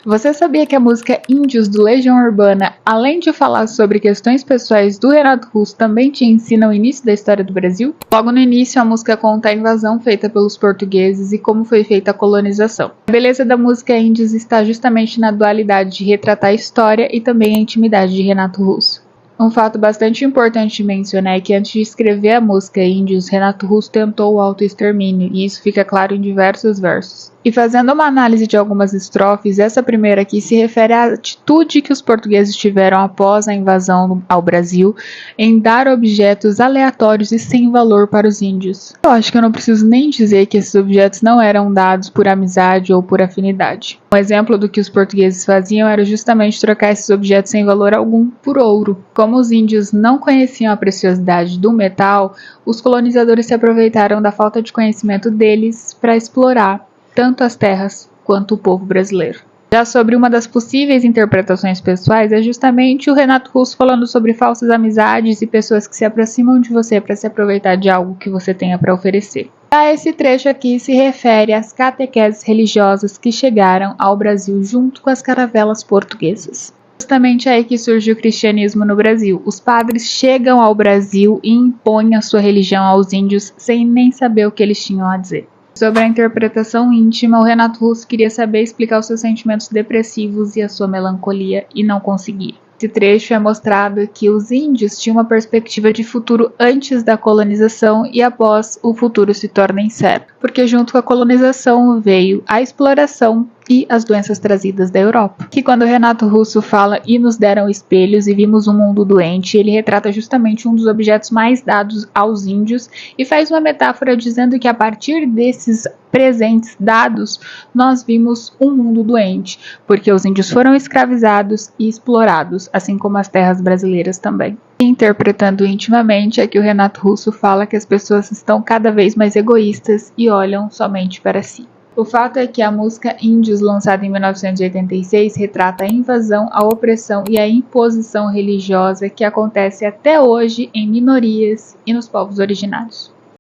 Você sabia que a música Índios do Legião Urbana, além de falar sobre questões pessoais do Renato Russo, também te ensina o início da história do Brasil? Logo no início, a música conta a invasão feita pelos portugueses e como foi feita a colonização. A beleza da música Índios está justamente na dualidade de retratar a história e também a intimidade de Renato Russo. Um fato bastante importante de mencionar é que antes de escrever a música Índios, Renato Russo tentou o autoextermínio, e isso fica claro em diversos versos. E fazendo uma análise de algumas estrofes, essa primeira aqui se refere à atitude que os portugueses tiveram após a invasão ao Brasil em dar objetos aleatórios e sem valor para os índios. Eu acho que eu não preciso nem dizer que esses objetos não eram dados por amizade ou por afinidade. Um exemplo do que os portugueses faziam era justamente trocar esses objetos sem valor algum por ouro. Como os índios não conheciam a preciosidade do metal, os colonizadores se aproveitaram da falta de conhecimento deles para explorar tanto as terras quanto o povo brasileiro. Já sobre uma das possíveis interpretações pessoais é justamente o Renato Russo falando sobre falsas amizades e pessoas que se aproximam de você para se aproveitar de algo que você tenha para oferecer. Já esse trecho aqui se refere às catequeses religiosas que chegaram ao Brasil junto com as caravelas portuguesas. Justamente aí que surge o cristianismo no Brasil. Os padres chegam ao Brasil e impõem a sua religião aos índios sem nem saber o que eles tinham a dizer. Sobre a interpretação íntima, o Renato Russo queria saber explicar os seus sentimentos depressivos e a sua melancolia, e não conseguia. Esse trecho é mostrado que os índios tinham uma perspectiva de futuro antes da colonização e após o futuro se torna incerto, porque junto com a colonização veio a exploração e as doenças trazidas da Europa. Que quando Renato Russo fala e nos deram espelhos e vimos um mundo doente, ele retrata justamente um dos objetos mais dados aos índios e faz uma metáfora dizendo que a partir desses presentes dados, nós vimos um mundo doente, porque os índios foram escravizados e explorados, assim como as terras brasileiras também. Interpretando intimamente é que o Renato Russo fala que as pessoas estão cada vez mais egoístas e olham somente para si. O fato é que a música Índios, lançada em 1986, retrata a invasão, a opressão e a imposição religiosa que acontece até hoje em minorias e nos povos originários.